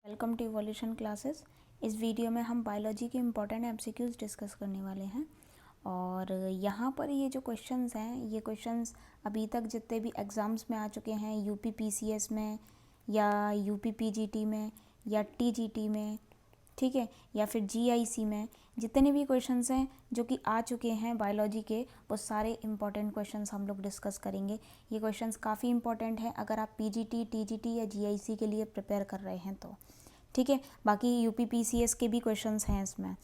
Welcome to evolution classes. इस video में हम बायोलॉजी के इम्पॉर्टेंट एमसीक्यूज डिस्कस करने वाले हैं। और यहाँ पर ये जो क्वेश्चंस हैं, ये क्वेश्चंस अभी तक जितने भी एग्ज़ाम्स में आ चुके हैं, यूपी पीसीएस में या यूपी पीजीटी में या टीजीटी में, ठीक है, या फिर जीआईसी में, जितने भी क्वेश्चंस हैं जो कि आ चुके हैं बायोलॉजी के, वो सारे इंपॉर्टेंट क्वेश्चंस हम लोग डिस्कस करेंगे। ये क्वेश्चंस काफ़ी इंपॉर्टेंट हैं अगर आप पीजीटी, टीजीटी या जीआईसी के लिए प्रिपेयर कर रहे हैं तो, ठीक है। बाकी यूपी पीसीएस के भी क्वेश्चंस हैं इसमें।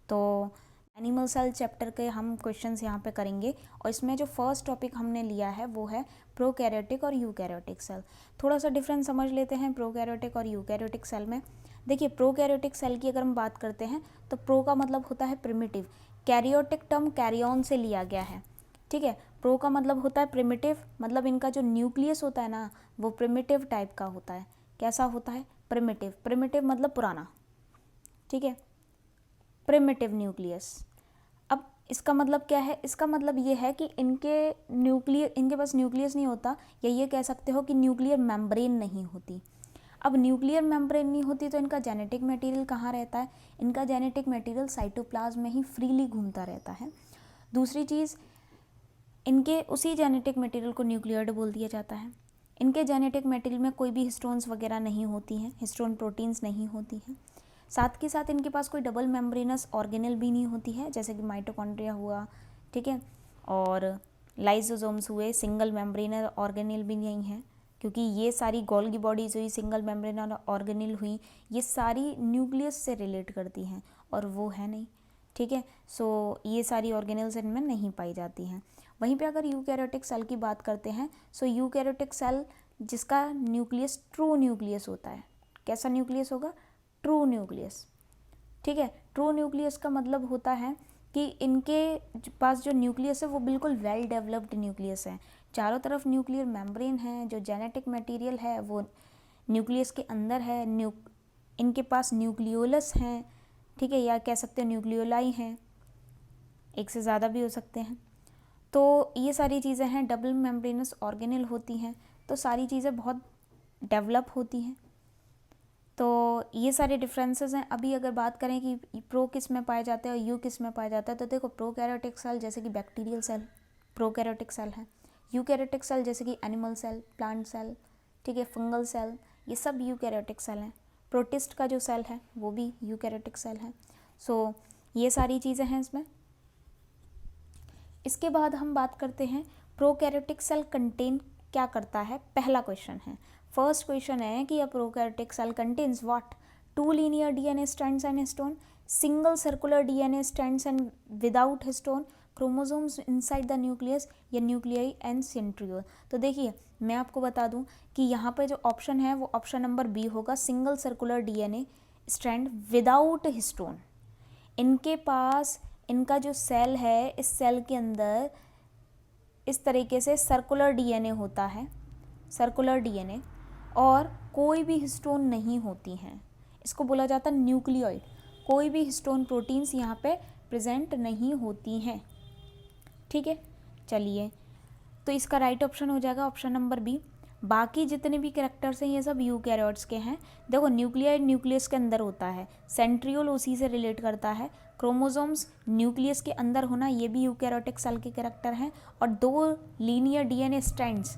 तो एनिमल सेल चैप्टर के हम क्वेश्चंस यहाँ पे करेंगे। और इसमें जो फर्स्ट टॉपिक हमने लिया है वो है प्रोकैरियोटिक और यूकैरियोटिक सेल। थोड़ा सा डिफरेंस समझ लेते हैं प्रोकैरियोटिक और यूकैरियोटिक सेल में। देखिए, प्रोकैरियोटिक सेल की अगर हम बात करते हैं तो प्रो का मतलब होता है प्रिमिटिव। कैरियोटिक टर्म कैरियन से लिया गया है, ठीक है। प्रो का मतलब होता है प्रिमिटिव, मतलब इनका जो न्यूक्लियस होता है ना, वो प्रिमिटिव टाइप का होता है। कैसा होता है? प्रिमिटिव। प्रिमिटिव मतलब पुराना, ठीक है, प्रिमिटिव न्यूक्लियस। अब इसका मतलब क्या है? इसका मतलब ये है कि इनके पास न्यूक्लियस नहीं होता, या ये कह सकते हो कि न्यूक्लियर मेम्ब्रेन नहीं होती। अब न्यूक्लियर मेम्ब्रेन नहीं होती तो इनका जेनेटिक मटेरियल कहाँ रहता है? इनका जेनेटिक मटेरियल साइटोप्लाज्म में ही फ्रीली घूमता रहता है। दूसरी चीज़, इनके उसी जेनेटिक मटेरियल को न्यूक्लियोइड बोल दिया जाता है। इनके जेनेटिक मटेरियल में कोई भी हिस्टोन्स वगैरह नहीं होती हैं, हिस्टोन प्रोटीन्स नहीं होती हैं। साथ के साथ इनके पास कोई डबल मेम्ब्रेनस ऑर्गेनेल भी नहीं होती है, जैसे कि माइटोकॉन्ड्रिया हुआ, ठीक है, और लाइसोसोम्स हुए, सिंगल मेम्ब्रेनल ऑर्गेनेल भी नहीं है, क्योंकि ये सारी गोल्गी बॉडीज हुई, सिंगल मेम्ब्रेनल ऑर्गेनेल हुई, ये सारी न्यूक्लियस से रिलेट करती हैं और वो है नहीं, ठीक है। सो ये सारी ऑर्गेनेल्स इनमें नहीं पाई जाती हैं। वहीं पे अगर यूकैरियोटिक सेल की बात करते हैं, सो यूकैरियोटिक सेल जिसका न्यूक्लियस ट्रू न्यूक्लियस होता है। कैसा न्यूक्लियस होगा? ट्रू न्यूक्लियस, ठीक है। ट्रू न्यूक्लियस का मतलब होता है कि इनके पास जो न्यूक्लियस है वो बिल्कुल वेल डेवलप्ड न्यूक्लियस है। चारों तरफ न्यूक्लियर मेम्ब्रेन है, जो जेनेटिक मटेरियल है वो न्यूक्लियस के अंदर है। इनके पास न्यूक्लियोलस हैं, ठीक है, या कह सकते हैं न्यूक्लियोलाई हैं, एक से ज़्यादा भी हो सकते हैं। तो ये सारी चीज़ें हैं, डबल मेम्ब्रेनस ऑर्गेनेल होती हैं, तो सारी चीज़ें बहुत डेवलप होती हैं। तो ये सारे डिफरेंसेस हैं। अभी अगर बात करें कि प्रो किस में पाए जाते हैं और यू किस में पाया जाता है, तो देखो, प्रोकैरियोटिक सेल जैसे कि बैक्टीरियल सेल प्रोकैरियोटिक सेल है, यूकैरियोटिक सेल जैसे कि एनिमल सेल, प्लांट सेल, ठीक है, फंगल सेल, ये सब यूकैरियोटिक सेल हैं। प्रोटिस्ट का जो सेल है वो भी यूकैरियोटिक सेल है। सो ये सारी चीज़ें हैं इसमें। इसके बाद हम बात करते हैं प्रोकैरियोटिक सेल कंटेन क्या करता है। पहला क्वेश्चन है, फर्स्ट क्वेश्चन है कि a prokaryotic cell contains what? 2 linear DNA strands and histone, single circular DNA strands and without histone, chromosomes inside the nucleus, या न्यूक्लियाई एंड सेंट्रियोल। तो देखिए, मैं आपको बता दूं कि यहाँ पे जो ऑप्शन है वो ऑप्शन नंबर बी होगा, single circular DNA strand without histone. इनके पास इनका जो सेल है, इस सेल के अंदर इस तरीके से सर्कुलर डीएनए होता है, सर्कुलर डीएनए, और कोई भी हिस्टोन नहीं होती हैं। इसको बोला जाता है न्यूक्लियोइड। कोई भी हिस्टोन प्रोटीन्स यहाँ पे प्रेजेंट नहीं होती हैं, ठीक है। चलिए, तो इसका राइट ऑप्शन हो जाएगा ऑप्शन नंबर बी। बाकी जितने भी कैरेक्टर्स हैं ये सब यूकैरियोट्स के हैं। देखो, न्यूक्लियाइड न्यूक्लियस के अंदर होता है, सेंट्रियोल उसी से रिलेट करता है, क्रोमोसोम्स न्यूक्लियस के अंदर होना ये भी यूकैरियोटिक सेल के कैरेक्टर हैं, और 2 linear DNA strands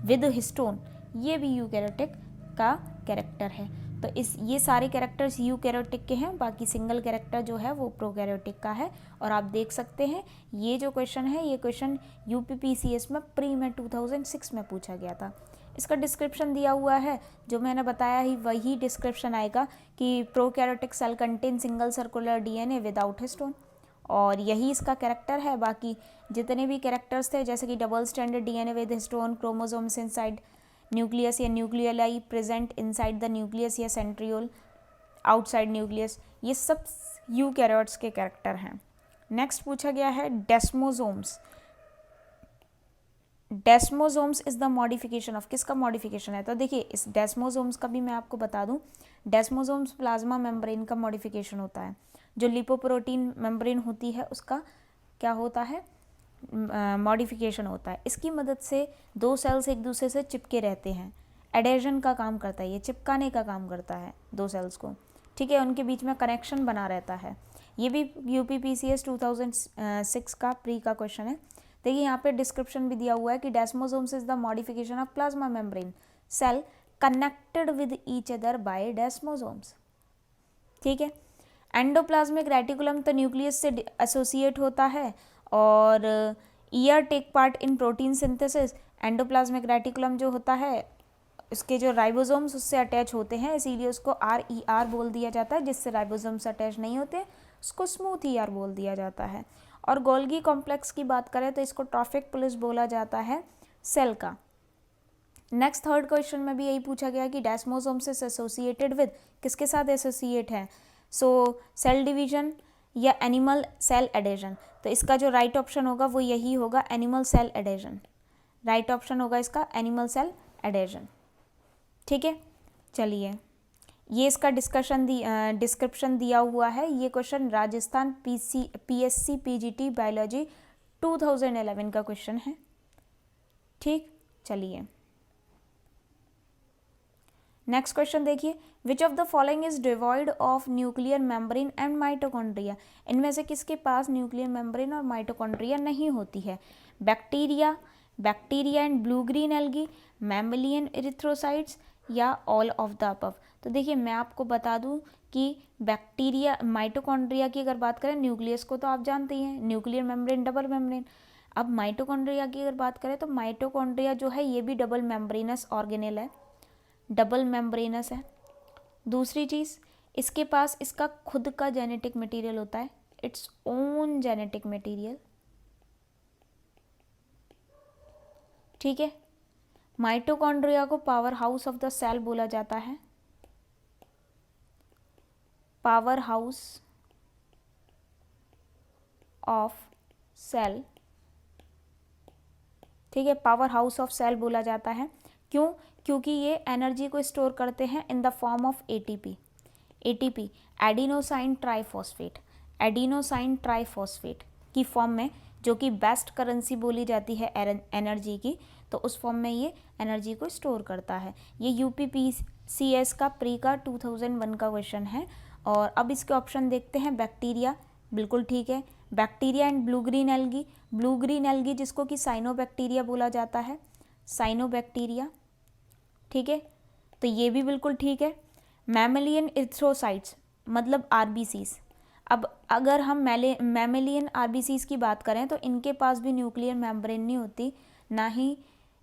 with histone ये भी यूकैरियोटिक का कैरेक्टर है। तो ये सारे कैरेक्टर्स यूकैरियोटिक के हैं, बाकी सिंगल कैरेक्टर जो है वो प्रोकैरियोटिक का है। और आप देख सकते हैं ये जो क्वेश्चन है, ये क्वेश्चन यूपीपीसीएस में प्री में 2006 में पूछा गया था। इसका डिस्क्रिप्शन दिया हुआ है, जो मैंने बताया ही वही डिस्क्रिप्शन आएगा कि prokaryotic cell contain single circular DNA without histone, और यही इसका कैरेक्टर है। बाकी जितने भी कैरेक्टर्स थे, जैसे कि double stranded DNA with histone, chromosomes inside nucleus या न्यूक्लियलाई प्रेजेंट इनसाइड द न्यूक्लियस या सेंट्रियोल आउटसाइड न्यूक्लियस, ये सब यूकैरियोट्स के कैरेक्टर हैं। नेक्स्ट पूछा गया है desmosomes. Desmosomes is the modification of, किसका मॉडिफिकेशन है? तो देखिए, इस डेस्मोसोम्स का भी मैं आपको बता दूं, डेस्मोसोम्स प्लाज्मा मेम्ब्रेन का मॉडिफिकेशन होता है। जो लिपोप्रोटीन मेम्ब्रेन होती है उसका क्या होता है? मॉडिफिकेशन होता है। इसकी मदद से 2 सेल्स एक दूसरे से चिपके रहते हैं, एडेशन का काम करता है, ये चिपकाने का काम करता है दो सेल्स को, ठीक है, उनके बीच में कनेक्शन बना रहता है। ये भी यूपीपीसीएस 2006 का प्री का क्वेश्चन है। देखिए यहाँ पे डिस्क्रिप्शन भी दिया हुआ है कि desmosomes is the modification of plasma membrane cell connected with each other by desmosomes, ठीक है। एंडोप्लाज्मिक रेटिकुलम तो न्यूक्लियस से एसोसिएट होता है और year take part in protein synthesis. Endoplasmic reticulum जो होता है इसके जो राइबोसोम्स उससे अटैच होते हैं, इसीलिए उसको RER बोल दिया जाता है। जिससे राइबोसोम्स अटैच नहीं होते उसको स्मूथ ER बोल दिया जाता है। और गोल्गी कॉम्प्लेक्स की बात करें तो इसको ट्रॉफिक पुलिस बोला जाता है सेल का। नेक्स्ट थर्ड क्वेश्चन में भी यही पूछा गया कि डेस्मोसोम्स इज एसोसिएटेड विद, किसके साथ एसोसिएट है, सो सेल डिवीजन या एनिमल सेल एडेशन। तो इसका जो राइट ऑप्शन होगा वो यही होगा, animal cell adhesion. Right option होगा इसका एनिमल सेल एडेशन, ठीक है। चलिए ये इसका डिस्क्रिप्शन दिया हुआ है। ये question Rajasthan PSC PGT biology 2011 का क्वेश्चन है, ठीक। चलिए नेक्स्ट क्वेश्चन देखिए, विच of the following is devoid of nuclear membrane and mitochondria. इनमें से किसके पास न्यूक्लियर मेम्ब्रेन और माइटोकॉन्ड्रिया नहीं होती है। Bacteria and blue green algae, mammalian erythrocytes या ऑल ऑफ द अबव। तो देखिए मैं आपको बता दूं कि बैक्टीरिया माइटोकॉन्ड्रिया की अगर बात करें, न्यूक्लियस को तो आप जानते ही हैं, न्यूक्लियर मेम्ब्रेन डबल मेम्ब्रेन। अब माइटोकॉन्ड्रिया की अगर बात करें तो माइटोकॉन्ड्रिया जो है ये भी डबल मेम्ब्रेनस ऑर्गेनेल है, डबल मेम्ब्रेनस है। दूसरी चीज़, इसके पास इसका खुद का जेनेटिक मटेरियल होता है, इट्स ओन जेनेटिक मटेरियल, ठीक है। माइटोकॉन्ड्रिया को power house of the cell बोला जाता है, पावर हाउस ऑफ सेल, ठीक है, पावर हाउस ऑफ सेल बोला जाता है। क्यों? क्योंकि ये एनर्जी को स्टोर करते हैं in the form of ATP, adenosine triphosphate, adenosine triphosphate की फॉर्म में, जो कि बेस्ट करेंसी बोली जाती है एनर्जी की, तो उस फॉर्म में ये एनर्जी को स्टोर करता है। ये UPPCS का प्री का 2001 का क्वेश्चन है। और अब इसके ऑप्शन देखते हैं। बैक्टीरिया बिल्कुल ठीक है, bacteria and blue green algae, blue green algae जिसको कि साइनोबैक्टीरिया बोला जाता है, साइनोबैक्टीरिया, ठीक है, तो ये भी बिल्कुल ठीक है। मैमेलियन इरिथ्रोसाइट्स मतलब RBCs। अब अगर हम मैमेलियन RBCs की बात करें तो इनके पास भी न्यूक्लियर मेम्ब्रेन नहीं होती, ना ही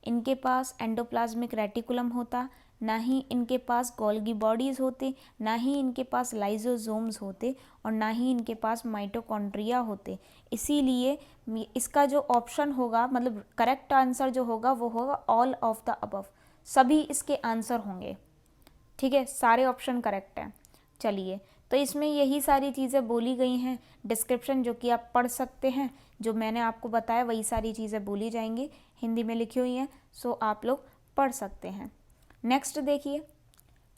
इनके पास एंडोप्लाज्मिक रेटिकुलम होता, ना ही इनके पास गोल्गी बॉडीज़ होते, ना ही इनके पास लाइजोसोम्स होते, और ना ही इनके पास माइटोकॉन्ड्रिया होते। इसीलिए इसका जो ऑप्शन होगा, मतलब करेक्ट आंसर जो होगा वो होगा ऑल ऑफ द अबव, सभी इसके आंसर होंगे, ठीक है, सारे ऑप्शन करेक्ट हैं। चलिए तो इसमें यही सारी चीज़ें बोली गई हैं, डिस्क्रिप्शन जो कि आप पढ़ सकते हैं, जो मैंने आपको बताया वही सारी चीज़ें बोली जाएंगी, हिंदी में लिखी हुई हैं, सो आप लोग पढ़ सकते हैं। नेक्स्ट देखिए,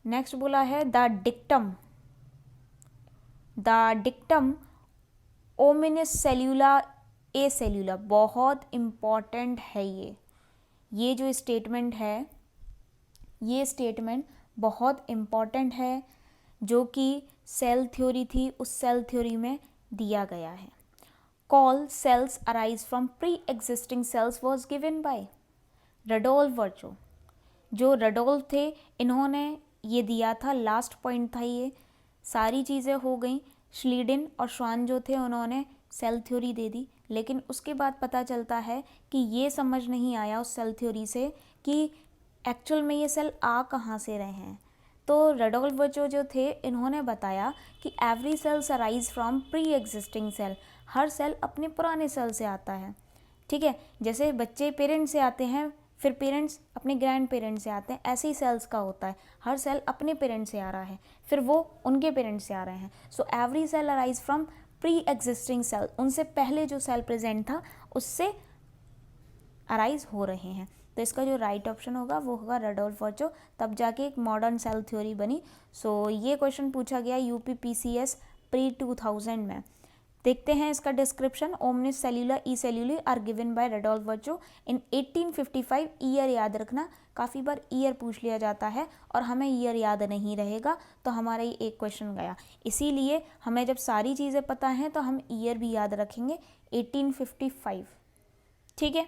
नेक्स्ट बोला है द डिक्टम ओमिनस सेल्यूला ए सेल्यूला, बहुत इम्पॉर्टेंट है ये जो स्टेटमेंट है, ये स्टेटमेंट बहुत इम्पॉर्टेंट है, जो कि सेल थ्योरी थी उस सेल थ्योरी में दिया गया है। All cells arise from pre existing cells was given by Rudolf Virchow. जो रडोल्फ थे इन्होंने ये दिया था, लास्ट पॉइंट था ये। सारी चीज़ें हो गई, श्लीडिन और श्वान जो थे उन्होंने सेल थ्योरी दे दी, लेकिन उसके बाद पता चलता है कि ये समझ नहीं आया उस सेल थ्योरी से कि एक्चुअल में ये सेल आ कहाँ से रहे हैं। तो रडोल्फ वर्चो जो थे इन्होंने बताया कि every cells arise from pre existing cell, हर सेल अपने पुराने सेल से आता है, ठीक है। जैसे बच्चे पेरेंट्स से आते हैं, फिर पेरेंट्स अपने ग्रैंड पेरेंट्स से आते हैं, ऐसे ही सेल्स का होता है, हर सेल अपने पेरेंट्स से आ रहा है, फिर वो उनके पेरेंट्स से आ रहे हैं। So every cell arise from pre existing cell, उनसे पहले जो सेल प्रेजेंट था उससे अराइज हो रहे हैं। तो इसका जो राइट ऑप्शन होगा वो होगा रडोल्फ वर्चो, तब जाके एक मॉडर्न सेल थ्योरी बनी। सो ये क्वेश्चन पूछा गया UPPCS प्री 2000 में। देखते हैं इसका description. Omnis cellula e cellula are given by Rudolf Virchow in 1855, year याद रखना काफ़ी बार ईयर पूछ लिया जाता है और हमें ईयर याद नहीं रहेगा, तो हमारा ये एक क्वेश्चन गया। इसीलिए हमें जब सारी चीज़ें पता हैं तो हम ईयर भी याद रखेंगे, 1855। ठीक है।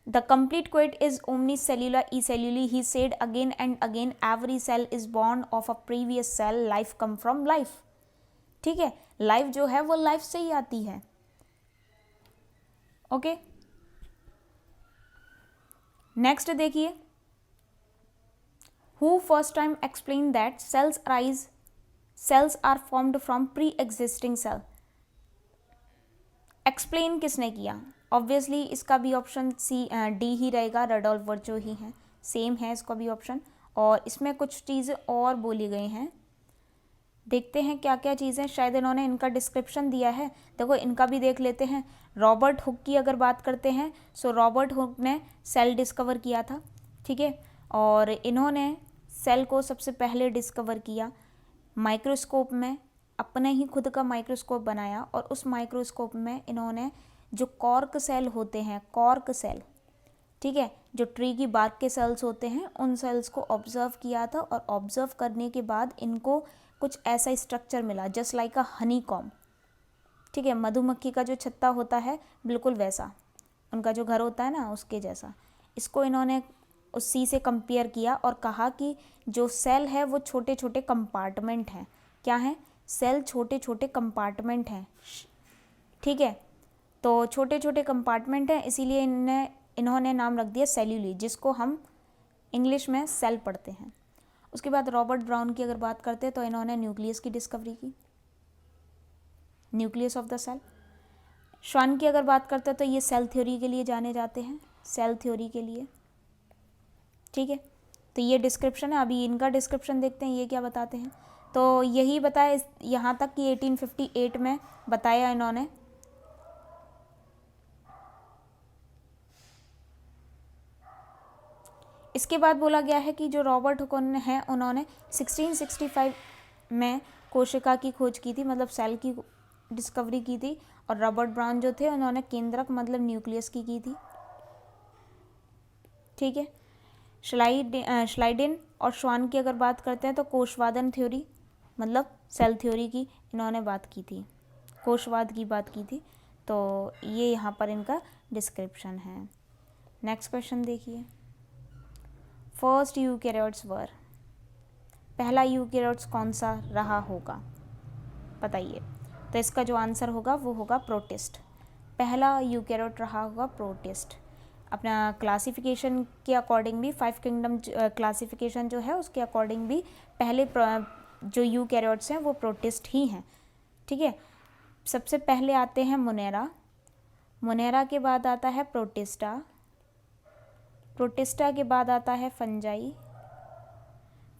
The complete quote is omni cellular e cellula, he said again and again, every cell is born of a previous cell, life come from life. ठीक है, लाइफ जो है वो लाइफ से ही आती है। ओके, नेक्स्ट देखिए, who first time explain that cells are formed from pre existing cell. Explain किसने किया? ऑब्वियसली इसका भी ऑप्शन डी ही रहेगा, रडोल्फ वर्चो ही है, सेम है इसका भी ऑप्शन। और इसमें कुछ चीज़ें और बोली गई हैं, देखते हैं क्या क्या चीज़ें, शायद इन्होंने इनका डिस्क्रिप्शन दिया है। देखो इनका भी देख लेते हैं। रॉबर्ट हुक की अगर बात करते हैं, सो रॉबर्ट हुक ने सेल डिस्कवर किया था। ठीक है, और इन्होंने सेल को सबसे पहले डिस्कवर किया माइक्रोस्कोप में, अपने ही खुद का माइक्रोस्कोप बनाया, और उस माइक्रोस्कोप में इन्होंने जो कॉर्क सेल होते हैं, कॉर्क सेल, ठीक है, जो ट्री की बार्क के सेल्स होते हैं, उन सेल्स को ऑब्जर्व किया था। और ऑब्जर्व करने के बाद इनको कुछ ऐसा स्ट्रक्चर मिला, जस्ट लाइक अ हनी कॉम। ठीक है, मधुमक्खी का जो छत्ता होता है बिल्कुल वैसा, उनका जो घर होता है ना उसके जैसा। इसको इन्होंने उसी से कंपेयर किया और कहा कि जो सेल है वो छोटे छोटे कंपार्टमेंट हैं। क्या है? सेल छोटे छोटे कंपार्टमेंट हैं। ठीक है, तो छोटे छोटे कंपार्टमेंट हैं, इसीलिए इन्होंने नाम रख दिया सेल्यूली, जिसको हम इंग्लिश में सेल पढ़ते हैं। उसके बाद रॉबर्ट ब्राउन की अगर बात करते हैं तो इन्होंने न्यूक्लियस की डिस्कवरी की, न्यूक्लियस ऑफ द सेल। श्वान की अगर बात करते हैं तो ये सेल थ्योरी के लिए जाने जाते हैं, सेल थ्योरी के लिए। ठीक है, तो ये डिस्क्रिप्शन है। अभी इनका डिस्क्रिप्शन देखते हैं, ये क्या बताते हैं। तो यही बताया यहाँ तक कि 1858 में बताया इन्होंने। इसके बाद बोला गया है कि जो रॉबर्ट हुक हैं उन्होंने 1665 में कोशिका की खोज की थी, मतलब सेल की डिस्कवरी की थी। और रॉबर्ट ब्राउन जो थे उन्होंने केंद्रक मतलब न्यूक्लियस की थी। ठीक है, श्लाइडिन और श्वान की अगर बात करते हैं तो कोशवादन थ्योरी मतलब सेल थ्योरी की इन्होंने बात की थी, कोशवाद की बात की थी। तो ये यहाँ पर इनका डिस्क्रिप्शन है। नेक्स्ट क्वेश्चन देखिए, फर्स्ट यूकैरियोट्स वर, पहला यूकैरियोट्स कौन सा रहा होगा, बताइए। तो इसका जो आंसर होगा वो होगा प्रोटिस्ट। पहला यूकैरियोट रहा होगा प्रोटिस्ट। अपना क्लासिफिकेशन के अकॉर्डिंग भी, 5 किंगडम क्लासिफिकेशन जो है उसके अकॉर्डिंग भी पहले जो यूकैरियोट्स हैं वो प्रोटिस्ट ही हैं। ठीक है, सबसे पहले आते हैं मोनेरा, मोनेरा के बाद आता है प्रोटिस्टा, प्रोटिस्टा के बाद आता है फंजाई,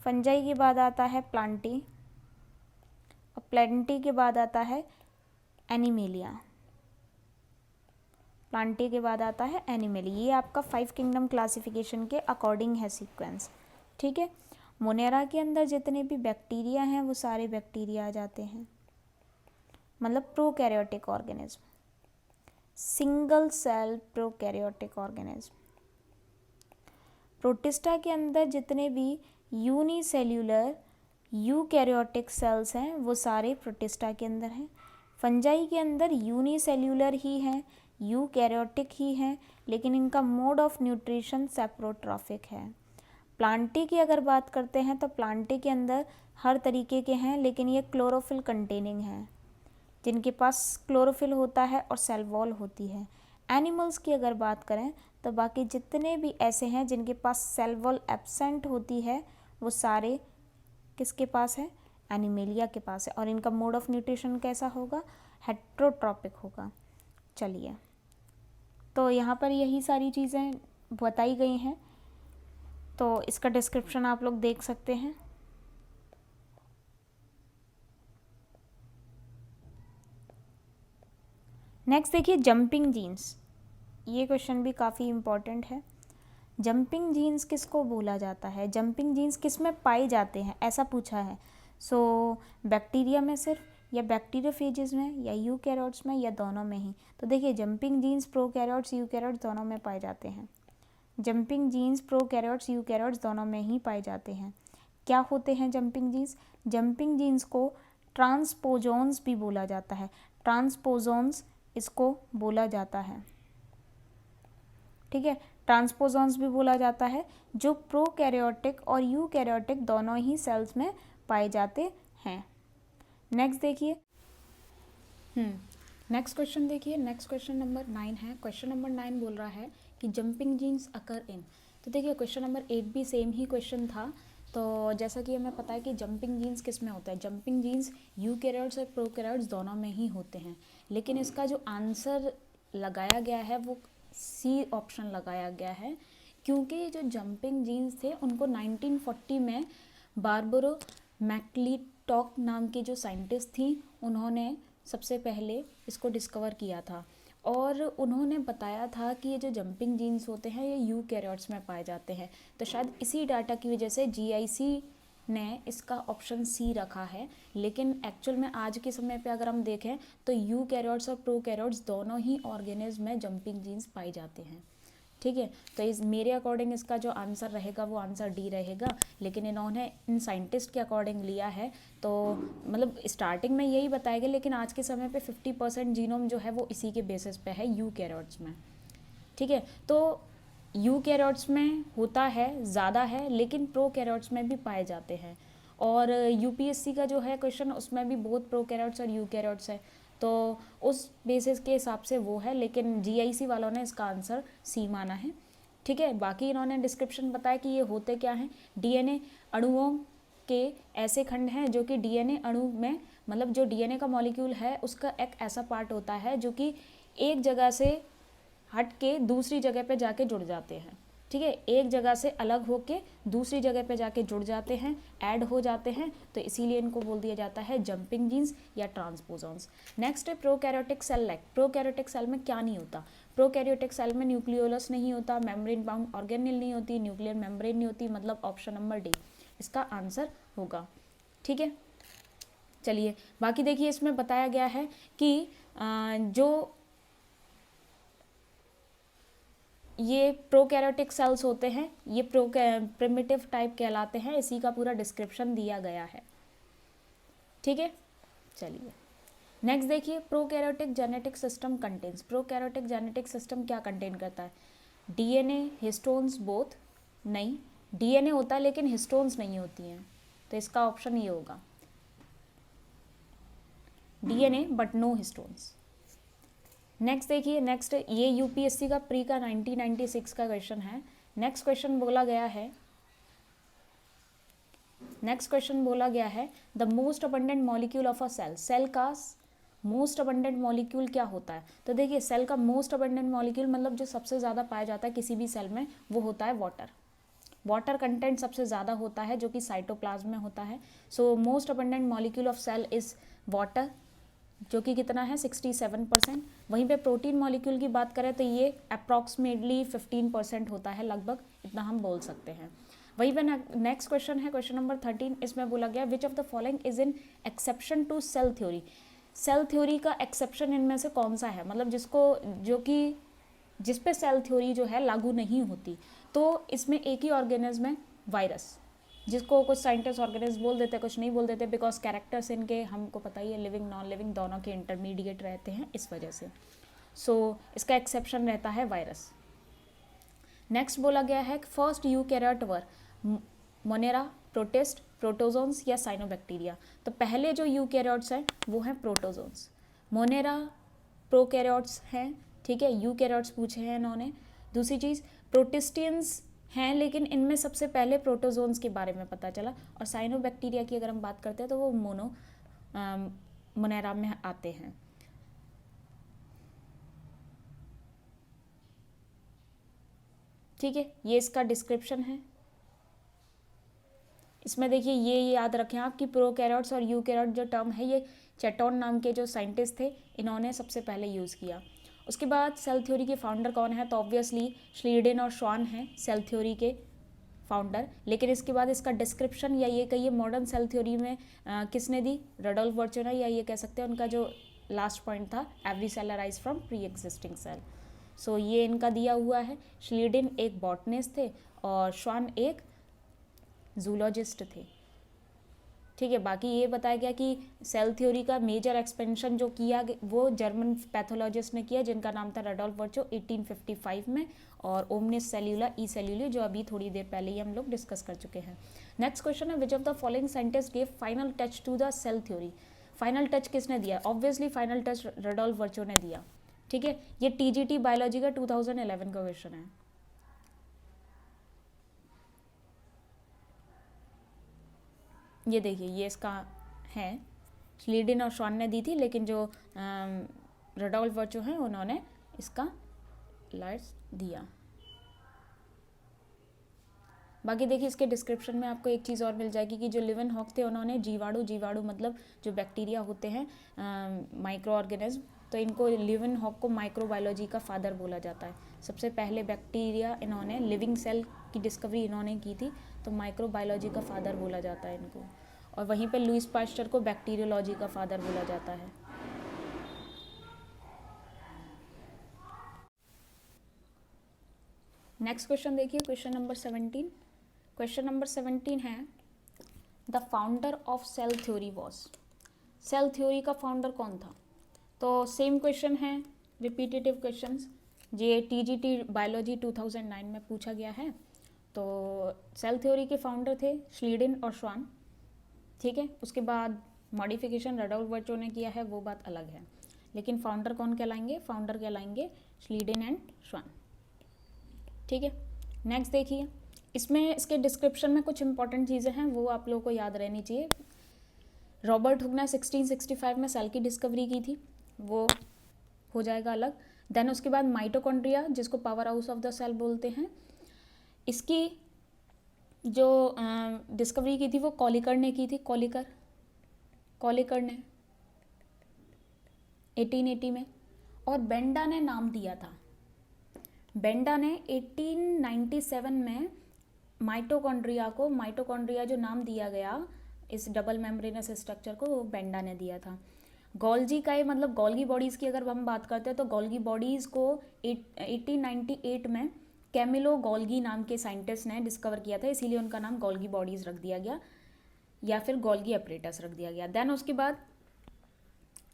फंजाई के बाद आता है प्लांटी, और प्लांटी के बाद आता है एनिमेलिया, प्लांटी के बाद आता है एनिमेलिया। ये आपका 5 किंगडम क्लासिफिकेशन के अकॉर्डिंग है सीक्वेंस। ठीक है, मोनेरा के अंदर जितने भी बैक्टीरिया हैं वो सारे बैक्टीरिया आ जाते हैं, मतलब prokaryotic organism, single cell prokaryotic organism. Protista के अंदर जितने भी यूनिसेल्यूलर यूकैरियोटिक सेल्स हैं वो सारे प्रोटिस्टा के अंदर हैं। फंजाई के अंदर यूनिसेल्यूलर ही हैं, यूकैरियोटिक ही हैं, लेकिन इनका मोड ऑफ न्यूट्रिशन सेप्रोट्रॉफिक है। प्लांटी की अगर बात करते हैं तो प्लांटी के अंदर हर तरीके के हैं, लेकिन ये क्लोरोफिल कंटेनिंग हैं, जिनके पास क्लोरोफिल होता है और सेल वॉल होती है। एनिमल्स की अगर बात करें तो बाकी जितने भी ऐसे हैं जिनके पास सेल वॉल एब्सेंट होती है वो सारे किसके पास है? एनिमेलिया के पास है। और इनका मोड ऑफ न्यूट्रिशन कैसा होगा? हेट्रोट्रॉपिक होगा। चलिए, तो यहाँ पर यही सारी चीज़ें बताई गई हैं, तो इसका डिस्क्रिप्शन आप लोग देख सकते हैं। नेक्स्ट देखिए, जंपिंग जीन्स, ये क्वेश्चन भी काफ़ी इम्पॉर्टेंट है। जंपिंग जीन्स किसको बोला जाता है, जंपिंग जीन्स किस में पाए जाते हैं, ऐसा पूछा है। सो बैक्टीरिया में सिर्फ, या बैक्टीरियोफेजेस में, या यूकैरियोट्स में, या दोनों में ही। तो देखिए, जंपिंग जीन्स प्रोकैरियोट्स यूकैरियोट्स दोनों में पाए जाते हैं। जंपिंग जीन्स प्रोकैरियोट्स यूकैरियोट्स दोनों में ही पाए जाते हैं। क्या होते हैं जंपिंग जीन्स? जंपिंग जीन्स को ट्रांसपोजोन्स भी बोला जाता है। ट्रांसपोजोन्स इसको बोला जाता है, ठीक है, ट्रांसपोजोन्स भी बोला जाता है, जो प्रोकैरियोटिक और यूकैरियोटिक दोनों ही सेल्स में पाए जाते हैं। नेक्स्ट देखिए, नेक्स्ट क्वेश्चन देखिए, नेक्स्ट क्वेश्चन नंबर 9 है। क्वेश्चन नंबर 9 बोल रहा है कि जंपिंग जीन्स अकर इन। तो देखिए क्वेश्चन नंबर 8 भी सेम ही क्वेश्चन था। तो जैसा कि हमें पता है कि जंपिंग जीन्स किस में होता है, जंपिंग जीन्स यूकैरियोट्स और प्रोकैरियोट्स दोनों में ही होते हैं, लेकिन इसका जो आंसर लगाया गया है वो सी ऑप्शन लगाया गया है, क्योंकि जो जंपिंग जीन्स थे उनको 1940 में बारबरो मैक्लिंटॉक नाम की जो साइंटिस्ट थी उन्होंने सबसे पहले इसको डिस्कवर किया था, और उन्होंने बताया था कि ये जो जंपिंग जीन्स होते हैं ये यूकैरियोट्स में पाए जाते हैं। तो शायद इसी डाटा की वजह से जीआईसी ने इसका ऑप्शन सी रखा है, लेकिन एक्चुअल में आज के समय पे अगर हम देखें तो यूकैरियोट्स और प्रोकैरियोट्स दोनों ही ऑर्गेनिज्म में जंपिंग जीन्स पाए जाते हैं, ठीक है। तो इस मेरे अकॉर्डिंग इसका जो आंसर रहेगा वो आंसर डी रहेगा, लेकिन इन्होंने इन साइंटिस्ट के अकॉर्डिंग लिया है, तो मतलब स्टार्टिंग में यही बताया गया, लेकिन आज के समय पे 50% जीनोम जो है वो इसी के बेसिस पे है यूकैरियोट्स में, ठीक है। तो यूकैरियोट्स में होता है ज़्यादा है, लेकिन प्रोकैरियोट्स में भी पाए जाते हैं, और यूपीएससी का जो है क्वेश्चन उसमें भी बहुत प्रोकैरियोट्स और यूकैरियोट्स है, तो उस बेसिस के हिसाब से वो है, लेकिन जीआईसी वालों ने इसका आंसर सी माना है, ठीक है। बाकी इन्होंने डिस्क्रिप्शन बताया कि ये होते क्या हैं, डीएनए अणुओं के ऐसे खंड हैं जो कि डीएनए अणु में, मतलब जो डीएनए का मॉलिक्यूल है उसका एक ऐसा पार्ट होता है जो कि एक जगह से हट के दूसरी जगह पे जाके जुड़ जाते हैं, ठीक है, एक जगह से अलग होके दूसरी जगह पे जाके जुड़ जाते हैं, ऐड हो जाते हैं, तो इसीलिए इनको बोल दिया जाता है जंपिंग जीन्स या ट्रांसपोजोन्स। नेक्स्ट है prokaryotic cell like. Prokaryotic cell में क्या नहीं होता? प्रोकैरियोटिक सेल में न्यूक्लियोलस नहीं होता, मेम्ब्रेन बाउंड ऑर्गेनेल नहीं होती, न्यूक्लियर मेम्ब्रेन नहीं होती, मतलब ऑप्शन नंबर डी इसका आंसर होगा, ठीक है। चलिए बाकी देखिए, इसमें बताया गया है कि जो ये प्रोकैरियोटिक सेल्स होते हैं ये प्रिमिटिव टाइप कहलाते हैं, इसी का पूरा डिस्क्रिप्शन दिया गया है, ठीक है। चलिए नेक्स्ट देखिए, prokaryotic genetic system contains. Prokaryotic genetic system क्या कंटेन करता है? DNA, histones both? नहीं, डीएनए होता है लेकिन हिस्टोन्स नहीं होती हैं, तो इसका ऑप्शन ये होगा DNA but no histones. Next देखिए, नेक्स्ट ये यूपीएससी का प्री का 1996 का क्वेश्चन है। नेक्स्ट क्वेश्चन बोला गया है the most abundant molecule of a cell. Cell का मोस्ट अबंडेंट मॉलिक्यूल क्या होता है? तो देखिए सेल का मोस्ट अबंडेंट मॉलिक्यूल मतलब जो सबसे ज़्यादा पाया जाता है किसी भी सेल में वो होता है वाटर। वाटर कंटेंट सबसे ज़्यादा होता है जो कि साइटोप्लाज्म में होता है। So most abundant molecule of cell is water, जो कि कितना है 67%। वहीं पे प्रोटीन मॉलिक्यूल की बात करें तो ये अप्रॉक्सीमेटली 15% होता है, लगभग इतना हम बोल सकते हैं। वहीं पे नेक्स्ट क्वेश्चन है क्वेश्चन नंबर 13। इसमें बोला गया which of the following is in exception to cell theory. Cell theory का एक्सेप्शन इनमें से कौन सा है, मतलब जिस पे सेल थ्योरी जो है लागू नहीं होती। तो इसमें एक ही ऑर्गेनिज्म है, वायरस, जिसको कुछ साइंटिस्ट ऑर्गेनिज्म बोल देते हैं, कुछ नहीं बोल देते, बिकॉज कैरेक्टर्स इनके हमको पता ही है लिविंग नॉन लिविंग दोनों के इंटरमीडिएट रहते हैं, इस वजह से। सो इसका एक्सेप्शन रहता है वायरस। नेक्स्ट बोला गया है फर्स्ट यूकैरियोट वर मोनेरा, प्रोटिस्ट, प्रोटोजोन्स या साइनोबैक्टीरिया। तो पहले जो यूकैरियोट्स हैं वो हैं प्रोटोजोन्स, मोनेरा प्रोकैरियोट्स हैं, ठीक है, यूकैरियोट्स पूछे हैं इन्होंने। दूसरी चीज़ प्रोटिस्टियंस हैं, लेकिन इनमें सबसे पहले प्रोटोजोन्स के बारे में पता चला, और साइनोबैक्टीरिया की अगर हम बात करते हैं तो वो मोनेरा में आते हैं। ठीक है, ये इसका डिस्क्रिप्शन है। इसमें देखिए ये याद रखें आप कि प्रोकैरियोट्स और यूकैरियोट जो टर्म है ये चेटोन नाम के जो साइंटिस्ट थे इन्होंने सबसे पहले यूज़ किया। उसके बाद सेल थ्योरी के फाउंडर कौन है? तो ऑब्वियसली श्लीडेन और श्वान हैं सेल थ्योरी के फाउंडर। लेकिन इसके बाद इसका डिस्क्रिप्शन या ये कहिए मॉडर्न सेल थ्योरी में किसने दी? रडोल्फ वर्चोना, या ये कह सकते हैं उनका जो लास्ट पॉइंट था every cell arise from pre existing cell. So ये इनका दिया हुआ है। श्लीडिन एक बॉटनिस्ट थे और श्वान एक जूलॉजिस्ट थे। ठीक है, बाकी ये बताया गया कि सेल थ्योरी का मेजर एक्सपेंशन जो किया वो जर्मन पैथोलॉजिस्ट ने किया जिनका नाम था रडोल्फ वर्चो 1855 में, और ओमनिस सेल्यूला ई सेल्यूली जो अभी थोड़ी देर पहले ही हम लोग डिस्कस कर चुके हैं। नेक्स्ट क्वेश्चन है, which of the following scientist gave final touch to the cell theory. Final touch किसने दिया? Obviously final touch Rudolf Virchow ने दिया। ठीक है, ये टीजीटी बायोलॉजी का 2011 का क्वेश्चन है। ये देखिए, ये इसका है, श्लीडिन और श्वान ने दी थी, लेकिन जो रडोल्फ वर्चो हैं उन्होंने इसका लाइट्स दिया। बाकी देखिए इसके डिस्क्रिप्शन में आपको एक चीज़ और मिल जाएगी कि जो लिवेनहॉक थे उन्होंने जीवाणु मतलब जो बैक्टीरिया होते हैं माइक्रो ऑर्गेनिज्म, तो इनको लिवेनहॉक को माइक्रोबायोलॉजी का फादर बोला जाता है। सबसे पहले बैक्टीरिया इन्होंने लिविंग सेल की डिस्कवरी इन्होंने की थी, तो माइक्रोबायोलॉजी का फादर बोला जाता है इनको। और वहीं पे लुईस पास्चर को बैक्टीरियोलॉजी का फादर बोला जाता है। नेक्स्ट क्वेश्चन देखिए, क्वेश्चन नंबर 17। क्वेश्चन नंबर 17 है, the founder of cell theory was. Cell theory का फाउंडर कौन था? तो सेम क्वेश्चन है, रिपीटेटिव क्वेश्चंस, ये टीजीटी बायोलॉजी 2009 में पूछा गया है। तो सेल थ्योरी के फाउंडर थे श्लीडिन और श्वान। ठीक है, उसके बाद मॉडिफिकेशन रडोल्फ वर्चो ने किया है, वो बात अलग है, लेकिन फाउंडर कौन कहलाएंगे? फाउंडर कहलाएंगे श्लीडिन एंड श्वान। ठीक है, नेक्स्ट देखिए, इसमें इसके डिस्क्रिप्शन में कुछ इंपॉर्टेंट चीज़ें हैं, वो आप लोगों को याद रहनी चाहिए। रॉबर्ट हुक ने 1665 में सेल की डिस्कवरी की थी, वो हो जाएगा अलग। देन उसके बाद माइटोकॉन्ड्रिया, जिसको power house of the cell बोलते हैं, इसकी जो डिस्कवरी की थी वो कॉलिकर ने की थी। कॉलिकर ने 1880 में, और बेंडा ने नाम दिया था। बेंडा ने 1897 में माइटोकॉन्ड्रिया जो नाम दिया गया इस डबल मेम्ब्रेनस स्ट्रक्चर को, वो बेंडा ने दिया था। गोल्जी का मतलब गोल्गी बॉडीज़ की अगर हम बात करते हैं तो गोल्गी बॉडीज़ को 1898 में कैमिलो गोल्गी नाम के साइंटिस्ट ने डिस्कवर किया था, इसीलिए उनका नाम गोल्गी बॉडीज़ रख दिया गया, या फिर गोल्गी अपरेटस रख दिया गया। देन उसके बाद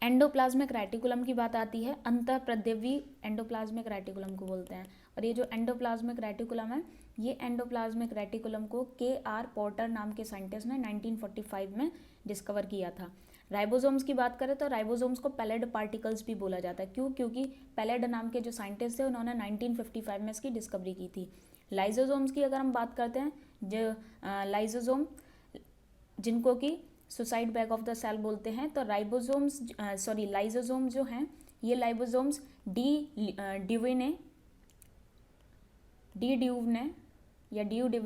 एंडोप्लाज्मिक रेटिकुलम की बात आती है, अंतःप्रद्रवी एंडोप्लाज्मिक रेटिकुलम को बोलते हैं। और ये जो एंडोप्लाज्मिक रेटिकुलम है, ये एंडोप्लाज्मिक रेटिकुलम को के.आर. पोर्टर नाम के साइंटिस्ट ने 1945 में डिस्कवर किया था। राइबोसोम्स की बात करें तो राइबोसोम्स को पैलेड पार्टिकल्स भी बोला जाता है। क्यों? क्योंकि पैलेड नाम के जो साइंटिस्ट थे उन्होंने 1955 में इसकी डिस्कवरी की थी। लाइसोसोम्स की अगर हम बात करते हैं, जो लाइसोसोम जिनको कि suicide bag of the cell बोलते हैं, तो लाइसोसोम जो हैं, ये लाइसोसोम्स डी ड्यूवने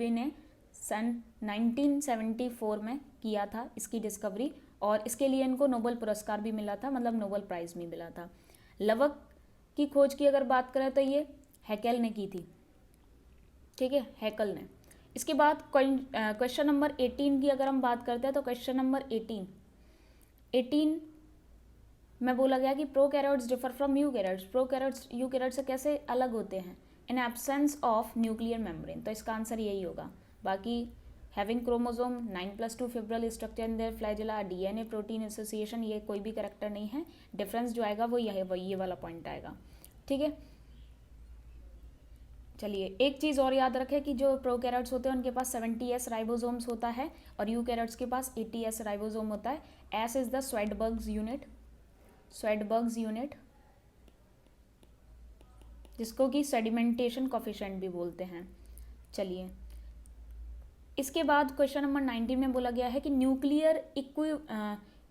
ने सन 1974 में किया था इसकी डिस्कवरी, और इसके लिए इनको नोबेल पुरस्कार भी मिला था, मतलब नोबेल प्राइज़ भी मिला था। लवक की खोज की अगर बात करें तो ये हैकेल ने की थी। ठीक है, हैकेल ने। इसके बाद क्वेश्चन नंबर 18 की अगर हम बात करते हैं तो क्वेश्चन नंबर 18 में बोला गया कि prokaryotes differ from eukaryotes. Prokaryotes eukaryotes से कैसे अलग होते हैं? In absence of nuclear membrane. तो इसका आंसर यही होगा। बाकी having chromosome 9+2 fibril structure in their flagella, DNA protein association, ये कोई भी करेक्टर नहीं है। डिफरेंस जो आएगा वो ये वाला पॉइंट आएगा। ठीक है, चलिए एक चीज़ और याद रखें कि जो प्रोकैरियोट्स होते हैं उनके पास 70S राइबोसोम्स होता है और यूकैरियोट्स के पास 80S राइबोसोम होता है। एस इज द स्वेडबर्ग्स यूनिट, जिसको कि सेडिमेंटेशन कोफिशिएंट भी बोलते हैं। चलिए, इसके बाद क्वेश्चन नंबर 19 में बोला गया है कि nuclear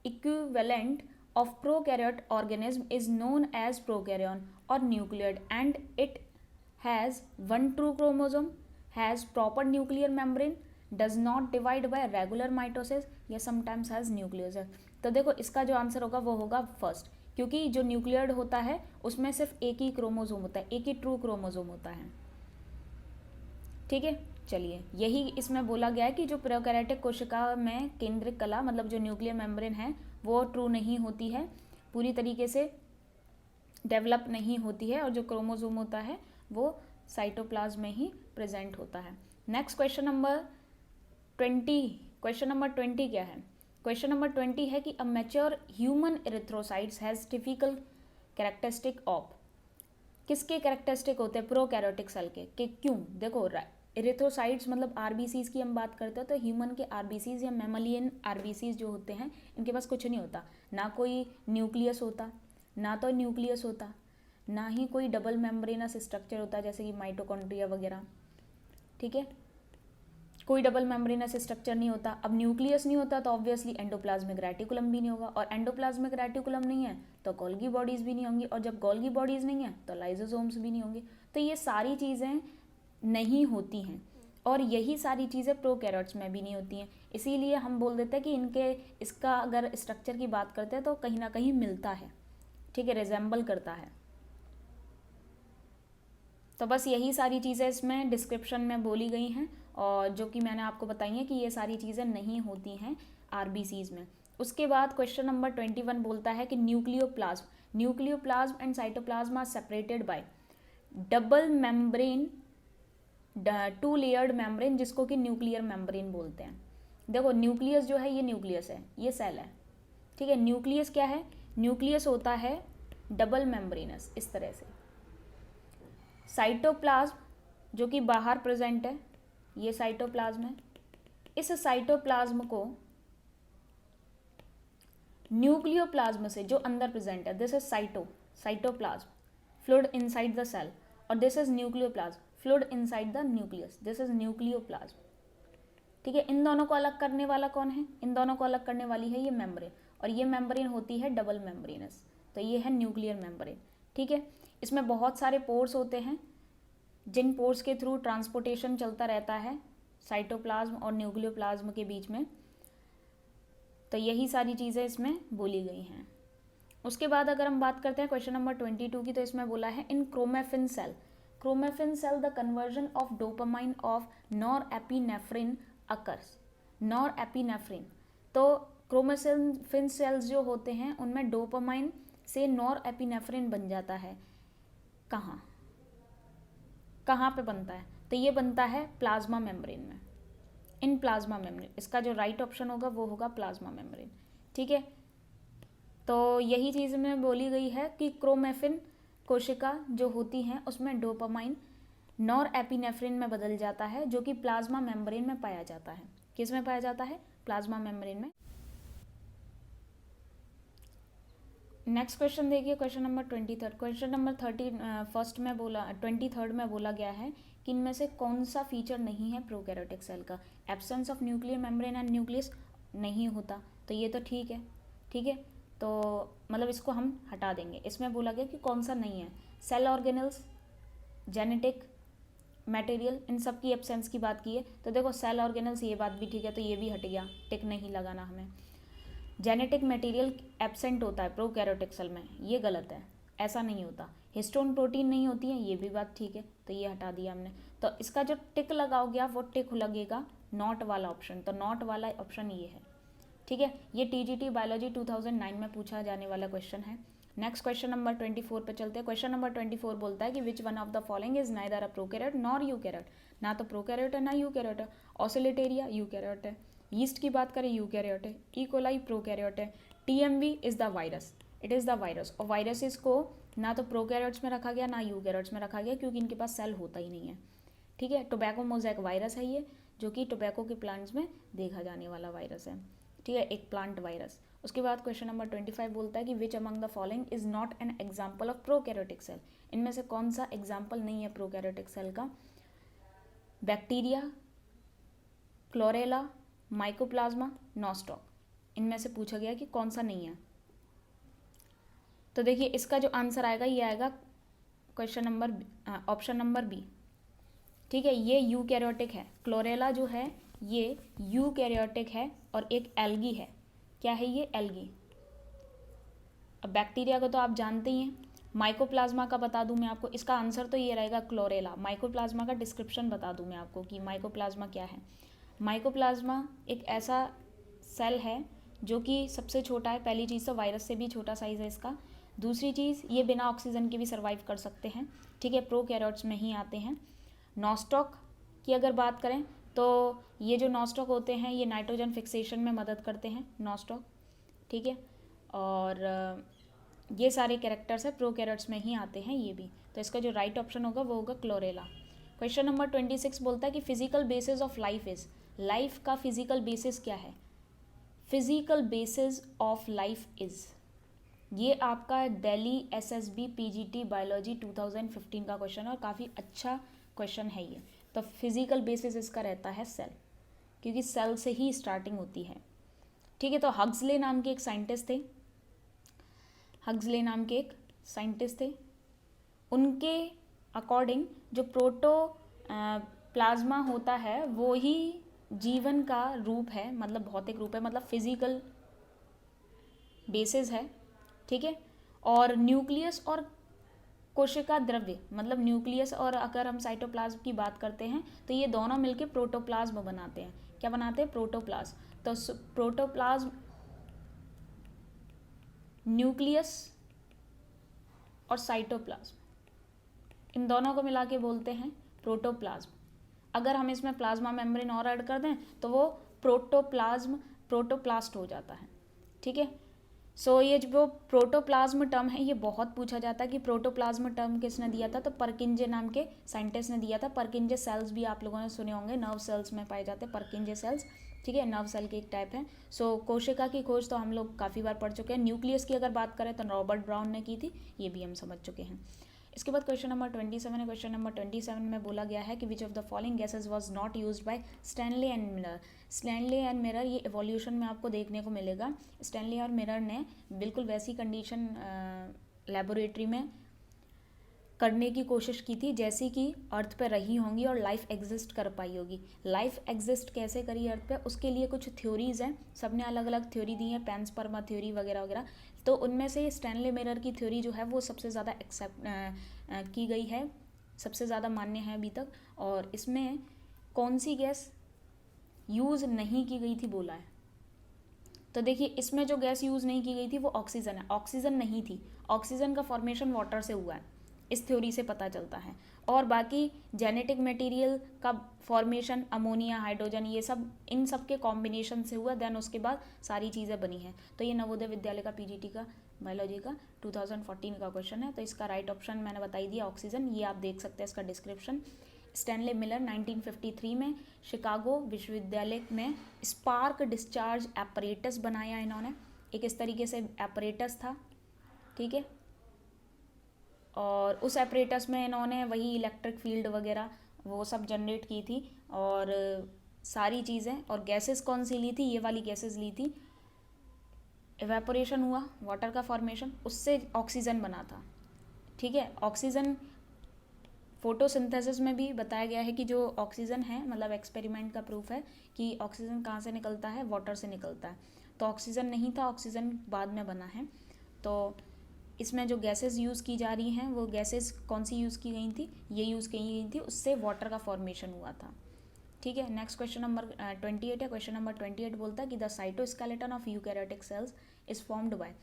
equivalent of prokaryote organism is known as prokaryon और nucleoid, and it has one true chromosome, has proper nuclear membrane, does not divide by regular mitosis, या sometimes has nucleus। तो देखो इसका जो आंसर होगा वो होगा फर्स्ट, क्योंकि जो न्यूक्लियड होता है उसमें सिर्फ एक ही क्रोमोसोम होता है, एक ही ट्रू क्रोमोसोम होता है। ठीक है, चलिए यही इसमें बोला गया है कि जो प्रोकैरियोटिक कोशिका में केंद्रिक कला मतलब जो न्यूक्लियर मेम्ब्रेन है वो ट्रू नहीं होती है पूरी तरीके से, डेवलप नहीं होती है और जो क्रोमोसोम होता है वो साइटोप्लाज्म में ही प्रेजेंट होता है। Next question number 20, question number 20 क्या है? क्वेश्चन नंबर 20 है कि a mature human erythrocytes has typical characteristic of, किसके कैरेक्टरिस्टिक होते हैं? प्रोकैरियोटिक सेल के। कि क्यों? देखो इरिथ्रोसाइट्स मतलब आरबीसीज की हम बात करते हैं तो ह्यूमन के आरबीसीज या मैमलियन आरबीसीज जो होते हैं इनके पास कुछ नहीं होता, ना कोई न्यूक्लियस होता, ना तो न्यूक्लियस होता, ना ही कोई डबल मेम्ब्रेनस स्ट्रक्चर होता जैसे कि माइटोकॉन्ड्रिया वगैरह, ठीक है, कोई डबल मेम्ब्रेनस स्ट्रक्चर नहीं होता। अब न्यूक्लियस नहीं होता तो ऑब्वियसली एंडोप्लाज्मिक रेटिकुलम भी नहीं होगा, और एंडोप्लाज्मिक रेटिकुलम नहीं है तो गोल्गी बॉडीज भी नहीं होंगी, और जब गोल्गी बॉडीज नहीं है तो लाइजोसोम्स भी नहीं होंगे। तो ये सारी चीज़ें नहीं होती हैं, और यही सारी चीज़ें प्रोकैरियोट्स में भी नहीं होती हैं। इसीलिए हम बोल देते हैं कि इनके इसका अगर स्ट्रक्चर की बात करते हैं तो कहीं ना कहीं मिलता है, ठीक है, रिजेंबल करता है। तो बस यही सारी चीज़ें इसमें डिस्क्रिप्शन में बोली गई हैं, और जो कि मैंने आपको बताई हैं कि ये सारी चीज़ें नहीं होती हैं आरबीसीज में। उसके बाद क्वेश्चन नंबर 21 बोलता है कि nucleoplasm and cytoplasm are separated by double membrane, 2 layered membrane, जिसको कि न्यूक्लियर मेम्ब्रेन बोलते हैं। देखो न्यूक्लियस जो है ये न्यूक्लियस है, ये सेल है, ठीक है। न्यूक्लियस क्या है? न्यूक्लियस होता है डबल मेम्ब्रेनस इस तरह से। साइटोप्लाज्म जो कि बाहर प्रेजेंट है, ये साइटोप्लाज्म है। इस साइटोप्लाज्म को न्यूक्लियोप्लाज्म से जो अंदर प्रेजेंट है, this is cytoplasm fluid inside the cell, और this is nucleoplasm fluid inside the nucleus, this is nucleoplasm, ठीक है। इन दोनों को अलग करने वाला कौन है? इन दोनों को अलग करने वाली है ये मेम्ब्रेन, और ये मेम्ब्रेन होती है डबल मेम्ब्रेनस, तो ये है न्यूक्लियर मेम्ब्रेन, ठीक है। इसमें बहुत सारे पोर्स होते हैं जिन पोर्स के थ्रू ट्रांसपोर्टेशन चलता रहता है साइटोप्लाज्म और न्यूक्लियोप्लाज्म के बीच में। तो यही सारी चीज़ें इसमें बोली गई हैं। उसके बाद अगर हम बात करते हैं क्वेश्चन नंबर 22 की, तो इसमें बोला है in chromaffin cell the conversion of dopamine of norepinephrine occurs. Norepinephrine, तो क्रोमेफिन सेल्स जो होते हैं उनमें डोपामाइन से नॉरएपिनेफ्रिन बन जाता है। कहाँ पे बनता है? तो ये बनता है प्लाज्मा मेम्ब्रेन में, इन प्लाज्मा मेम्ब्रेन। इसका जो राइट ऑप्शन होगा वो होगा प्लाज्मा मेम्ब्रेन, ठीक है। तो यही चीज़ में बोली गई है कि क्रोमेफिन कोशिका जो होती हैं उसमें डोपामाइन नॉरएपिनेफ्रिन में बदल जाता है, जो कि प्लाज्मा मेम्ब्रेन में पाया जाता है। किस में पाया जाता है? प्लाज्मा मेम्ब्रेन में। नेक्स्ट क्वेश्चन देखिए, क्वेश्चन नंबर 23। क्वेश्चन नंबर 23 में बोला गया है कि इनमें से कौन सा फीचर नहीं है प्रोकैरियोटिक सेल का? Absence of nuclear membrane and nucleus नहीं होता, तो ये तो ठीक है, ठीक है। तो मतलब इसको हम हटा देंगे। इसमें बोला गया कि कौन सा नहीं है? सेल ऑर्गेनल्स, जेनेटिक मटेरियल, इन सब की एब्सेंस की बात की है। तो देखो सेल ऑर्गेनल्स ये बात भी ठीक है, तो ये भी हट गया, टिक नहीं लगाना हमें। जेनेटिक मटेरियल एब्सेंट होता है प्रोकैरियोटिक सेल में, ये गलत है, ऐसा नहीं होता। हिस्टोन प्रोटीन नहीं होती है, ये भी बात ठीक है, तो ये हटा दिया हमने। तो इसका जो टिक लगाओगे वो टिक लगेगा नॉट वाला ऑप्शन, तो नॉट वाला ऑप्शन ये है, ठीक है। ये टीजीटी बायोलॉजी 2009 में पूछा जाने वाला क्वेश्चन है। नेक्स्ट क्वेश्चन नंबर 24 पे चलते हैं। क्वेश्चन नंबर 24 बोलता है कि which one of the following is neither a prokaryote nor eukaryote. ना तो प्रोकैरियोट है ना यूकैरियोट है। ऑसिलेटेरिया यूकैरियोट है, यीस्ट की बात करें यूकैरियोट है, ई कोलाई प्रोकैरियोट है, TMV is the virus, it is the virus. और वायरसेस को ना तो प्रोकैरियोट्स में रखा गया ना यूकैरियोट्स में रखा गया, क्योंकि इनके पास सेल होता ही नहीं है, ठीक है। टोबैको मोज़ैक वायरस है ये, जो कि टोबैको के प्लांट्स में देखा जाने वाला वायरस है, ठीक है, एक प्लांट वायरस। उसके बाद क्वेश्चन नंबर 25 बोलता है कि which among the following is not an example of prokaryotic cell. इनमें से कौन सा एग्जाम्पल नहीं है प्रोकैरियोटिक सेल का? बैक्टीरिया, क्लोरेला, माइकोप्लाज्मा, नॉस्टॉक, इनमें से पूछा गया कि कौन सा नहीं है। तो देखिए इसका जो आंसर आएगा ये आएगा question number option number B, ठीक है। ये यूकैरियोटिक है, क्लोरेला जो है ये यूकैरियोटिक है और एक एल्गी है। क्या है ये? एल्गी। अब बैक्टीरिया को तो आप जानते ही हैं। माइकोप्लाज्मा का बता दूं मैं आपको, इसका आंसर तो ये रहेगा क्लोरेला। माइकोप्लाज्मा का डिस्क्रिप्शन बता दूं मैं आपको कि माइकोप्लाज्मा क्या है। माइकोप्लाज्मा एक ऐसा सेल है जो कि सबसे छोटा है। पहली चीज़ तो वायरस से भी छोटा साइज़ है इसका। दूसरी चीज़, ये बिना ऑक्सीजन के भी सर्वाइव कर सकते हैं, ठीक है, प्रोकैरियोट्स में ही आते हैं। नॉस्टॉक की अगर बात करें तो ये जो नॉस्टॉक होते हैं ये नाइट्रोजन फिक्सेशन में मदद करते हैं, नॉस्टॉक, ठीक है। और ये सारे कैरेक्टर्स है प्रोकैरियोट्स में ही आते हैं ये भी। तो इसका जो राइट ऑप्शन होगा वो होगा क्लोरेला। क्वेश्चन नंबर 26 बोलता है कि physical basis of life is, life का फिजिकल बेसिस क्या है? Physical basis of life is, ये आपका दिल्ली एसएसबी पीजीटी बायोलॉजी 2015 का क्वेश्चन है और काफ़ी अच्छा क्वेश्चन है ये। तो फिजिकल बेसिस इसका रहता है सेल, क्योंकि सेल से ही स्टार्टिंग होती है, ठीक है। तो हग्सले नाम के एक साइंटिस्ट थे, हग्सले नाम के एक साइंटिस्ट थे, उनके अकॉर्डिंग जो प्रोटो प्लाज्मा होता है वो ही जीवन का रूप है, मतलब भौतिक रूप है, मतलब फिजिकल बेसिस है, ठीक है। और न्यूक्लियस और कोशिका द्रव्य, मतलब न्यूक्लियस और अगर हम साइटोप्लाज्म की बात करते हैं तो ये दोनों मिलके प्रोटोप्लाज्म बनाते हैं। क्या बनाते हैं? प्रोटोप्लाज्म। तो प्रोटोप्लाज्म, न्यूक्लियस और साइटोप्लाज्म, इन दोनों को मिला के बोलते हैं प्रोटोप्लाज्म। अगर हम इसमें प्लाज्मा मेम्ब्रेन और ऐड कर दें तो वो प्रोटोप्लाज्म, प्रोटोप्लास्ट हो जाता है, ठीक है। सो ये जो प्रोटोप्लाज्म टर्म है ये बहुत पूछा जाता है कि प्रोटोप्लाज्म टर्म किसने दिया था? तो परकिंजे नाम के साइंटिस्ट ने दिया था। परकिंजे सेल्स भी आप लोगों ने सुने होंगे, नर्व सेल्स में पाए जाते हैं परकिंजे सेल्स, ठीक है, नर्व सेल के एक टाइप है। सो कोशिका की खोज तो हम लोग काफ़ी बार पढ़ चुके हैं। न्यूक्लियस की अगर बात करें तो रॉबर्ट ब्राउन ने की थी, ये भी हम समझ चुके हैं। इसके बाद क्वेश्चन नंबर 27 है। क्वेश्चन नंबर 27 में बोला गया है कि विच of the following gases was not used by Stanley and Miller. Stanley and mirror, ये एवोल्यूशन में आपको देखने को मिलेगा। स्टैनली और मिरर ने बिल्कुल वैसी कंडीशन लेबोरेटरी में करने की कोशिश की थी जैसी कि अर्थ पे रही होंगी और लाइफ एग्जिस्ट कर पाई होगी। लाइफ एग्जिस्ट कैसे करी अर्थ पे, उसके लिए कुछ थ्योरीज हैं, सबने अलग अलग थ्योरी दी है, पैंसपर्मा थ्योरी वगैरह वगैरह। तो उनमें से स्टैनली मिरर की थ्योरी जो है वो सबसे ज़्यादा एक्सेप्ट की गई है, सबसे ज़्यादा मान्य है अभी तक। और इसमें कौन सी गैस यूज़ नहीं की गई थी बोला है। तो देखिए इसमें जो गैस यूज़ नहीं की गई थी वो ऑक्सीजन है, ऑक्सीजन नहीं थी। ऑक्सीजन का फॉर्मेशन वाटर से हुआ है, इस थ्योरी से पता चलता है। और बाकी जेनेटिक मटेरियल का फॉर्मेशन अमोनिया, हाइड्रोजन, ये सब इन सब के कॉम्बिनेशन से हुआ, देन उसके बाद सारी चीज़ें बनी हैं। तो ये नवोदय विद्यालय का पीजीटी का बायोलॉजी का 2014 का क्वेश्चन है। तो इसका राइट ऑप्शन मैंने बताई दिया ऑक्सीजन, ये आप देख सकते हैं इसका डिस्क्रिप्शन। स्टैनले मिलर 1953 में शिकागो विश्वविद्यालय में स्पार्क डिस्चार्ज एपरेटस बनाया इन्होंने। एक इस तरीके से एपरेटस था, ठीक है। और उस एपरेटस में इन्होंने वही इलेक्ट्रिक फील्ड वगैरह वो सब जनरेट की थी और सारी चीज़ें। और गैसेस कौन सी ली थी? ये वाली गैसेस ली थी। इवेपोरेशन हुआ, वाटर का फॉर्मेशन, उससे ऑक्सीजन बना था, ठीक है। ऑक्सीजन फोटोसिंथेसिस में भी बताया गया है कि जो ऑक्सीजन है, मतलब एक्सपेरिमेंट का प्रूफ है कि ऑक्सीजन कहाँ से निकलता है, वाटर से निकलता है। तो ऑक्सीजन नहीं था, ऑक्सीजन बाद में बना है। तो इसमें जो गैसेस यूज़ की जा रही हैं वो गैसेस कौन सी यूज़ की गई थी? ये यूज़ की गई थी, उससे वाटर का फॉर्मेशन हुआ था, ठीक है। नेक्स्ट क्वेश्चन नंबर 28 है। क्वेश्चन नंबर 28 बोलता है कि the cytoskeleton of eukaryotic cells is formed bye,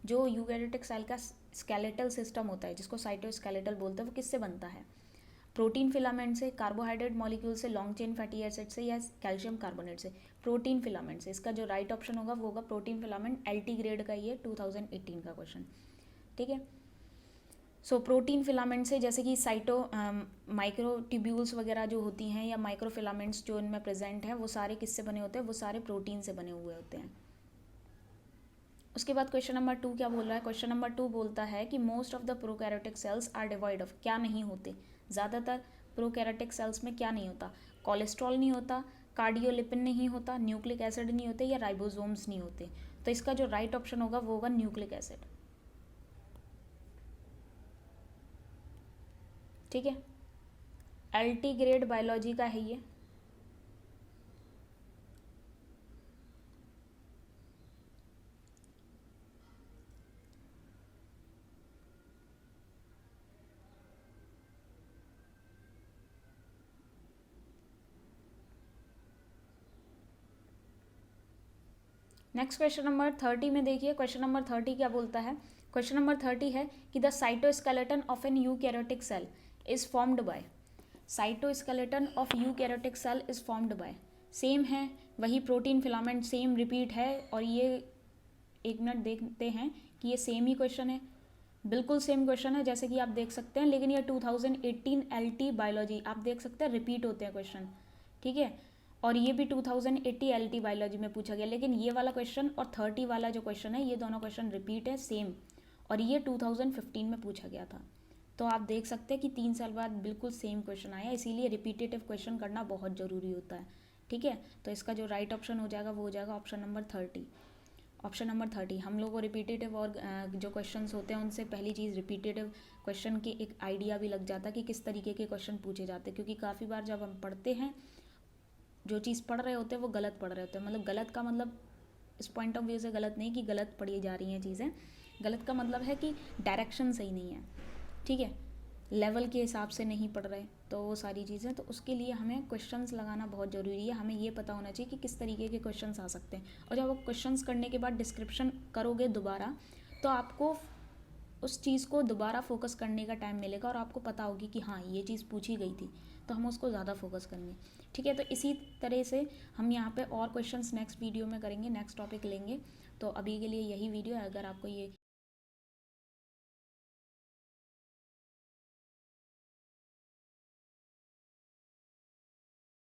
जो यूकैरियोटिक सेल का स्केलेटल सिस्टम होता है जिसको साइटोस्केलेटल बोलते हैं, वो किससे बनता है? प्रोटीन फिलामेंट से, कार्बोहाइड्रेट मॉलिक्यूल से, लॉन्ग चेन फैटी एसिड से, या कैल्शियम कार्बोनेट से? प्रोटीन फिलामेंट से। इसका जो राइट ऑप्शन होगा वो होगा प्रोटीन फिलामेंट। एलटी ग्रेड का ये 2018 का क्वेश्चन, ठीक है। सो प्रोटीन फिलामेंट से, जैसे कि साइटो माइक्रोट्यूब्यूल्स वगैरह जो होती हैं या माइक्रो फिलामेंट्स जो इनमें प्रेजेंट हैं, वो सारे किससे बने होते हैं? वो सारे प्रोटीन से बने हुए होते हैं। उसके बाद क्वेश्चन नंबर 2 क्या बोल रहा है? क्वेश्चन नंबर 2 बोलता है कि most of the prokaryotic cells are divide of, क्या नहीं होते? ज़्यादातर प्रोकैरियोटिक सेल्स में क्या नहीं होता? कोलेस्ट्रॉल नहीं होता, कार्डियोलिपिन नहीं होता, न्यूक्लिक एसिड नहीं होते, या राइबोसोम्स नहीं होते। तो इसका जो राइट ऑप्शन होगा वो होगा न्यूक्लिक एसिड, ठीक है। एलटी ग्रेड बायोलॉजी का है ये। नेक्स्ट क्वेश्चन नंबर 30 में देखिए, क्वेश्चन नंबर 30 क्या बोलता है? क्वेश्चन नंबर 30 है कि the cytoskeleton of an eukaryotic cell is formed by, cytoskeleton of eukaryotic cell is formed by, same है वही प्रोटीन फिलामेंट, सेम रिपीट है। और ये एक मिनट देखते हैं कि ये सेम ही क्वेश्चन है, बिल्कुल सेम क्वेश्चन है जैसे कि आप देख सकते हैं, लेकिन ये 2018 LT बायोलॉजी आप देख सकते हैं रिपीट होते हैं क्वेश्चन, ठीक है। और ये भी 2080 LT बायोलॉजी में पूछा गया, लेकिन ये वाला क्वेश्चन और 30 वाला जो क्वेश्चन है ये दोनों क्वेश्चन रिपीट है सेम, और ये 2015 में पूछा गया था। तो आप देख सकते हैं कि 3 साल बाद बिल्कुल सेम क्वेश्चन आया, इसीलिए रिपीटेटिव क्वेश्चन करना बहुत ज़रूरी होता है, ठीक है। तो इसका जो राइट ऑप्शन हो जाएगा वो हो जाएगा ऑप्शन नंबर 30। ऑप्शन नंबर 30 हम लोग को रिपीटेटिव और जो क्वेश्चंस होते हैं उनसे पहली चीज़ रिपीटेटिव क्वेश्चन की एक आइडिया भी लग जाता है कि किस तरीके के क्वेश्चन पूछे जाते हैं, क्योंकि काफ़ी बार जब हम पढ़ते हैं जो चीज़ पढ़ रहे होते हैं वो गलत पढ़ रहे होते हैं, मतलब गलत का मतलब इस पॉइंट ऑफ व्यू से गलत नहीं कि गलत पढ़ी जा रही हैं चीज़ें, गलत का मतलब है कि डायरेक्शन सही नहीं है, ठीक है, लेवल के हिसाब से नहीं पढ़ रहे, तो वो सारी चीज़ें। तो उसके लिए हमें क्वेश्चंस लगाना बहुत ज़रूरी है, हमें ये पता होना चाहिए कि किस तरीके के क्वेश्चंस आ सकते हैं। और जब आप क्वेश्चंस करने के बाद डिस्क्रिप्शन करोगे दोबारा, तो आपको उस चीज़ को दोबारा फोकस करने का टाइम मिलेगा और आपको पता होगी कि हाँ ये चीज़ पूछी गई थी, तो हम उसको ज़्यादा फोकस करेंगे, ठीक है। तो इसी तरह से हम यहाँ पे और क्वेश्चंस नेक्स्ट वीडियो में करेंगे, नेक्स्ट टॉपिक लेंगे। तो अभी के लिए यही वीडियो है, अगर आपको ये